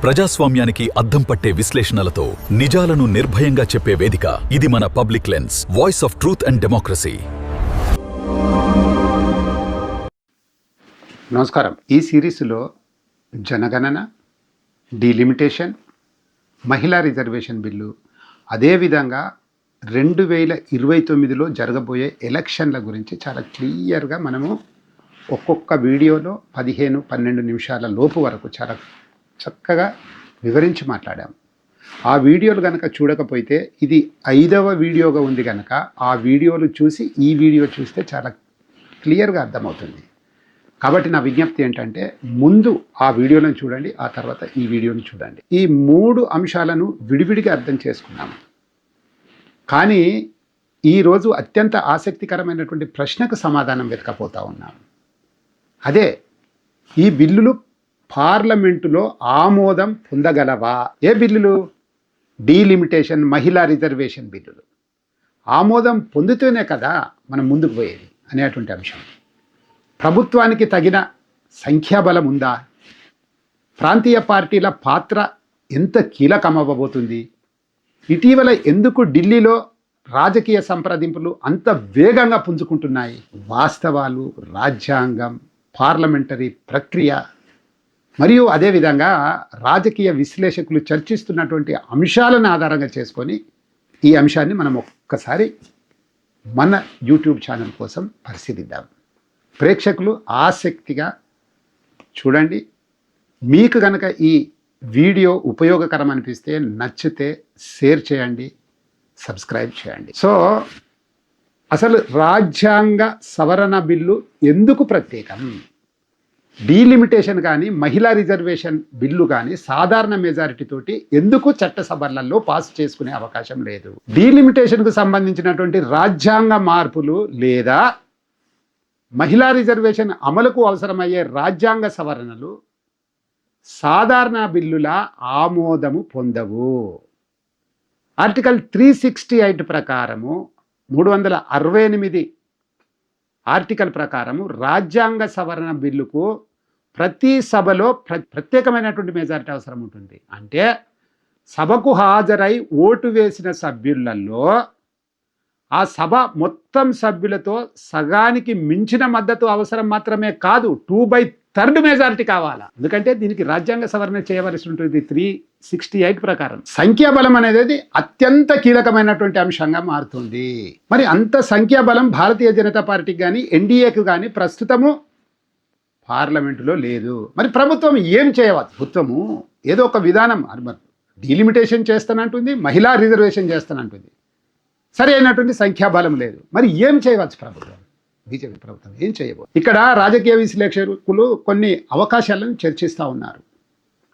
ప్రజాస్వామ్యానికి అద్దం పట్టే విశ్లేషణలతో నిజాలను నిర్భయంగా చెప్పే వేదిక ఇది మన public lens, voice of truth and democracy. నమస్కారం. ఈ సిరీస్లో జనగణన, డీలిమిటేషన్, మహిళా రిజర్వేషన్ బిల్లు, అదేవిధంగా 2029లో జరగబోయే ఎలక్షన్ల గురించి చాలా క్లియర్గా మనము ఒక్కొక్క వీడియోలో 15-12 నిమిషాల లోపు వరకు చాలా చక్కగా వివరించి మాట్లాడాము. ఆ వీడియోలు కనుక చూడకపోతే ఇది 5వ వీడియోగా ఉంది కనుక ఆ వీడియోలు చూసి ఈ వీడియో చూస్తే చాలా క్లియర్గా అర్థమవుతుంది. కాబట్టి నా విజ్ఞప్తి ఏంటంటే ముందు ఆ వీడియోలను చూడండి, ఆ తర్వాత ఈ వీడియోని చూడండి. ఈ 3 అంశాలను విడివిడిగా అర్థం చేసుకున్నాము. కానీ ఈరోజు అత్యంత ఆసక్తికరమైనటువంటి ప్రశ్నకు సమాధానం వెతకపోతూ ఉన్నాము. అదే, ఈ బిల్లులు పార్లమెంటులో ఆమోదం పొందగలవా? ఏ బిల్లులు? డీలిమిటేషన్, మహిళా రిజర్వేషన్ బిల్లులు. ఆమోదం పొందుతూనే కదా మనం ముందుకు పోయేది అనేటువంటి అంశం. ప్రభుత్వానికి తగిన సంఖ్యాబలం ఉందా? ప్రాంతీయ పార్టీల పాత్ర ఎంత కీలకమవ్వబోతుంది? ఇటీవల ఎందుకు ఢిల్లీలో రాజకీయ సంప్రదింపులు అంత వేగంగా పుంజుకుంటున్నాయి? వాస్తవాలు, రాజ్యాంగం, పార్లమెంటరీ ప్రక్రియ మరియు అదేవిధంగా రాజకీయ విశ్లేషకులు చర్చిస్తున్నటువంటి అంశాలను ఆధారంగా చేసుకొని ఈ అంశాన్ని మనం ఒక్కసారి మన యూట్యూబ్ ఛానల్ కోసం పరిశీలిద్దాం. ప్రేక్షకులు ఆసక్తిగా చూడండి. మీకు కనుక ఈ వీడియో ఉపయోగకరం అనిపిస్తే నచ్చితే షేర్ చేయండి, సబ్స్క్రైబ్ చేయండి. సో అసలు రాజ్యాంగ సవరణ బిల్లు ఎందుకు ప్రత్యేకం? డీలిమిటేషన్ కానీ మహిళా రిజర్వేషన్ బిల్లు కానీ సాధారణ మెజారిటీ తోటి ఎందుకు చట్టసభలలో పాస్ చేసుకునే అవకాశం లేదు? డీలిమిటేషన్కు సంబంధించినటువంటి రాజ్యాంగ మార్పులు లేదా మహిళా రిజర్వేషన్ అమలుకు అవసరమయ్యే రాజ్యాంగ సవరణలు సాధారణ బిల్లుల ఆమోదము పొందవు. ఆర్టికల్ 368 ప్రకారము 368 ఆర్టికల్ ప్రకారము రాజ్యాంగ సవరణ బిల్లుకు ప్రతి సభలో ప్రత్యేకమైనటువంటి మెజారిటీ అవసరం ఉంటుంది. అంటే సభకు హాజరై ఓటు వేసిన సభ్యులలో ఆ సభ మొత్తం సభ్యులతో సగానికి మించిన మద్దతు అవసరం మాత్రమే కాదు, 2/3 మెజారిటీ కావాలా. ఎందుకంటే దీనికి రాజ్యాంగ సవరణ చేయవలసి ఉంటుంది 368 ప్రకారం. సంఖ్యాబలం అనేది అత్యంత కీలకమైనటువంటి అంశంగా మారుతుంది. మరి అంత సంఖ్యాబలం భారతీయ జనతా పార్టీకి కానీ ఎన్డీఏకు కానీ ప్రస్తుతము పార్లమెంటులో లేదు. మరి ప్రభుత్వం ఏం చేయవచ్చు? ప్రభుత్వము ఏదో ఒక విధానం, డీలిమిటేషన్ చేస్తానంటుంది, మహిళా రిజర్వేషన్ చేస్తానంటుంది, సరి అయినటువంటి సంఖ్యాబలం లేదు. మరి ఏం చేయవచ్చు ప్రభుత్వం? బీజేపీ ప్రభుత్వం ఏం చేయబోదు? ఇక్కడ రాజకీయ విశ్లేషకులు కొన్ని అవకాశాలను చర్చిస్తూ ఉన్నారు.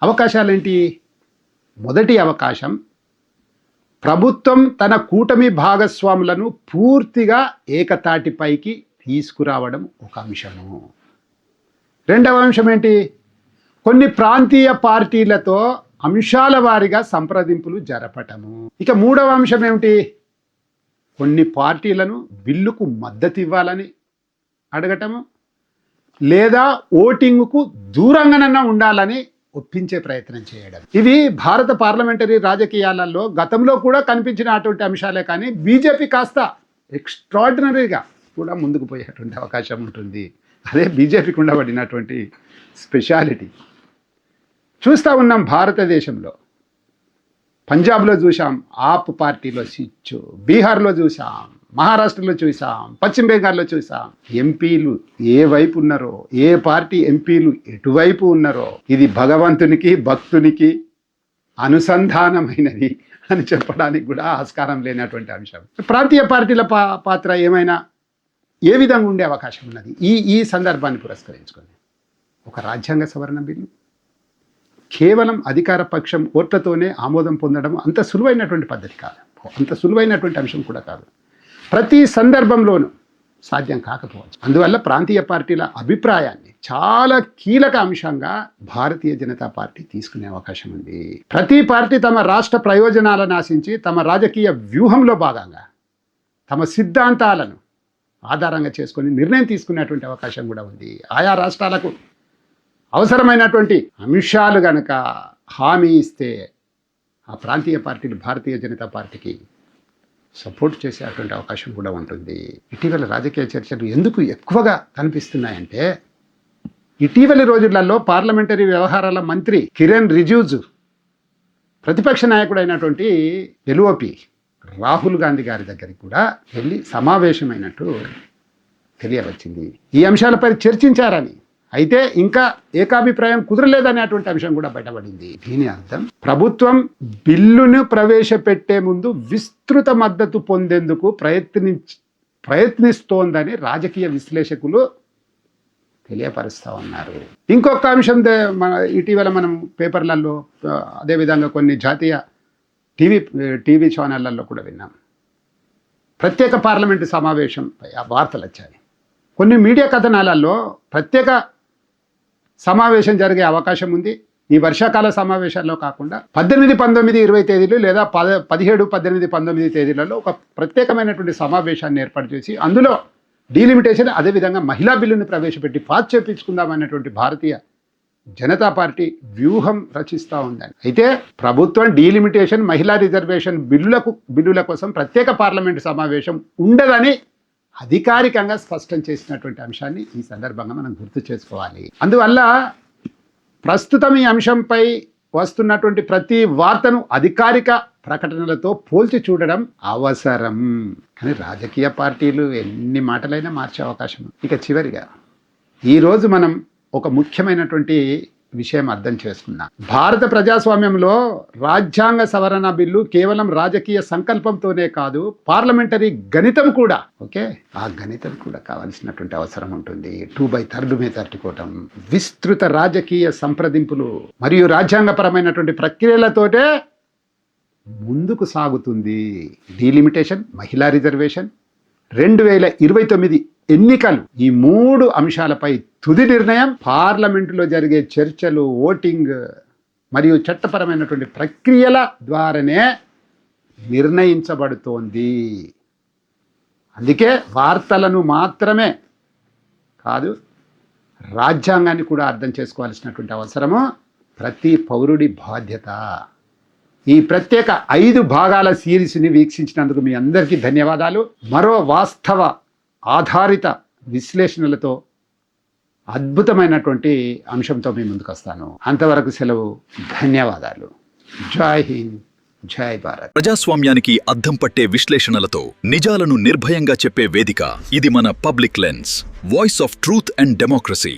అవకాశాలు ఏంటి? మొదటి అవకాశం, ప్రభుత్వం తన కూటమి భాగస్వాములను పూర్తిగా ఏకతాటిపైకి తీసుకురావడం ఒక అంశము. రెండవ అంశం ఏంటి? కొన్ని ప్రాంతీయ పార్టీలతో అంశాల వారీగా సంప్రదింపులు జరపటము. ఇక మూడవ అంశం ఏమిటి? కొన్ని పార్టీలను బిల్లుకు మద్దతు ఇవ్వాలని అడగటము, లేదా ఓటింగ్కు దూరంగానన్నా ఉండాలని ఒప్పించే ప్రయత్నం చేయడం. ఇవి భారత పార్లమెంటరీ రాజకీయాలలో గతంలో కూడా కనిపించిన అటువంటి అంశాలే. కానీ బీజేపీ కాస్త ఎక్స్ట్రాడినరీగా కూడా ముందుకు పోయేటువంటి అవకాశం ఉంటుంది. అదే బీజేపీకి ఉండబడినటువంటి స్పెషాలిటీ. చూస్తూ ఉన్నాం భారతదేశంలో. పంజాబ్లో చూసాం ఆప్ పార్టీలో స్విచ్, బీహార్లో చూసాం, మహారాష్ట్రలో చూసాం, పశ్చిమ బెంగాల్లో చూసాం. ఎంపీలు ఏ వైపు ఉన్నారో, ఏ పార్టీ ఎంపీలు ఎటువైపు ఉన్నారో, ఇది భగవంతునికి భక్తునికి అనుసంధానమైనది అని చెప్పడానికి కూడా ఆస్కారం లేనటువంటి అంశం. ప్రాంతీయ పార్టీల పాత్ర ఏమైనా ఏ విధంగా ఉండే అవకాశం ఉన్నది? ఈ సందర్భాన్ని పురస్కరించుకొని ఒక రాజ్యాంగ సవరణ బిల్లు కేవలం అధికార పక్షం ఓట్లతోనే ఆమోదం పొందడం అంత సులువైనటువంటి పద్ధతి కాదు, అంత సులువైనటువంటి అంశం కూడా కాదు. ప్రతి సందర్భంలోనూ సాధ్యం కాకపోవచ్చు. అందువల్ల ప్రాంతీయ పార్టీల అభిప్రాయాన్ని చాలా కీలక అంశంగా భారతీయ జనతా పార్టీ తీసుకునే అవకాశం ఉంది. ప్రతి పార్టీ తమ రాష్ట్ర ప్రయోజనాలను ఆశించి తమ రాజకీయ వ్యూహంలో భాగంగా తమ సిద్ధాంతాలను ఆధారంగా చేసుకొని నిర్ణయం తీసుకునేటువంటి అవకాశం కూడా ఉంది. ఆయా రాష్ట్రాలకు అవసరమైనటువంటి అంశాలు గనక హామీ ఇస్తే ఆ ప్రాంతీయ పార్టీలు భారతీయ జనతా పార్టీకి సపోర్ట్ చేసేటువంటి అవకాశం కూడా ఉంటుంది. ఇటీవల రాజకీయ చర్చలు ఎందుకు ఎక్కువగా కనిపిస్తున్నాయంటే, ఇటీవలి రోజులలో పార్లమెంటరీ వ్యవహారాల మంత్రి కిరణ్ రిజిజు ప్రతిపక్ష నాయకుడైనటువంటి ఎల్ఓపి రాహుల్ గాంధీ గారి దగ్గరికి కూడా వెళ్ళి సమావేశమైనట్టు తెలియవచ్చింది. ఈ అంశాలపై చర్చించారని, అయితే ఇంకా ఏకాభిప్రాయం కుదరలేదనేటువంటి అంశం కూడా బయటపడింది. దీని అర్థం ప్రభుత్వం బిల్లును ప్రవేశపెట్టే ముందు విస్తృత మద్దతు పొందేందుకు ప్రయత్నిస్తోందని రాజకీయ విశ్లేషకులు తెలియపరుస్తూ ఉన్నారు. ఇంకొక అంశం ఇటీవల మనం పేపర్లలో, అదేవిధంగా కొన్ని జాతీయ టీవీ ఛానళ్లలో కూడా విన్నాం. ప్రత్యేక పార్లమెంటు సమావేశం వార్తలు వచ్చాయి. కొన్ని మీడియా కథనాలలో ప్రత్యేక సమావేశం జరిగే అవకాశం ఉంది. ఈ వర్షాకాల సమావేశాల్లో కాకుండా 18, 19, 20 తేదీలు లేదా 17, 18, 19 తేదీలలో ఒక ప్రత్యేకమైనటువంటి సమావేశాన్ని ఏర్పాటు చేసి అందులో డీలిమిటేషన్, అదేవిధంగా మహిళా బిల్లును ప్రవేశపెట్టి పాస్ చేపించుకుందామనేటువంటి భారతీయ జనతా పార్టీ వ్యూహం రచిస్తూ ఉందని. అయితే ప్రభుత్వం డీలిమిటేషన్, మహిళా రిజర్వేషన్ బిల్లుల కోసం ప్రత్యేక పార్లమెంటు సమావేశం ఉండదని అధికారికంగా స్పష్టం చేసినటువంటి అంశాన్ని ఈ సందర్భంగా మనం గుర్తు చేసుకోవాలి. అందువల్ల ప్రస్తుతం ఈ అంశంపై వస్తున్నటువంటి ప్రతి వార్తను అధికారిక ప్రకటనలతో పోల్చి చూడడం అవసరం. కానీ రాజకీయ పార్టీలు ఎన్ని మాటలైనా మార్చే అవకాశం. ఇక చివరిగా ఈరోజు మనం ఒక ముఖ్యమైనటువంటి విషయం అర్థం చేసుకున్నాం. భారత ప్రజాస్వామ్యంలో రాజ్యాంగ సవరణ బిల్లు కేవలం రాజకీయ సంకల్పంతోనే కాదు, పార్లమెంటరీ గణితం కూడా. ఓకే, ఆ గణితం కూడా కావాల్సినటువంటి అవసరం ఉంటుంది. 2/3 మెజారిటీ, విస్తృత రాజకీయ సంప్రదింపులు మరియు రాజ్యాంగపరమైనటువంటి ప్రక్రియలతోటే ముందుకు సాగుతుంది. డీలిమిటేషన్, మహిళా రిజర్వేషన్, 2029 ఎన్నికలు, ఈ 3 అంశాలపై తుది నిర్ణయం పార్లమెంటులో జరిగే చర్చలు, ఓటింగ్ మరియు చట్టపరమైనటువంటి ప్రక్రియల ద్వారానే నిర్ణయించబడుతోంది. అందుకే వార్తలను మాత్రమే కాదు, రాజ్యాంగాన్ని కూడా అర్థం చేసుకోవాల్సినటువంటి అవసరము ప్రతి పౌరుడి బాధ్యత. ఈ ప్రత్యేక 5 భాగాల సిరీస్ని వీక్షించినందుకు మీ అందరికీ ధన్యవాదాలు. మరో వాస్తవ ఆధారిత విశ్లేషణలతో అద్భుతమైనటువంటి అంశంతో మీ ముందుకు వస్తాను. అంతవరకు సెలవు. ధన్యవాదాలు. జై హింద్, జై భారత్. ప్రజాస్వామ్యానికి అద్దం పట్టే విశ్లేషణలతో నిజాలను నిర్భయంగా చెప్పే వేదిక ఇది మన public lens, voice of truth and democracy.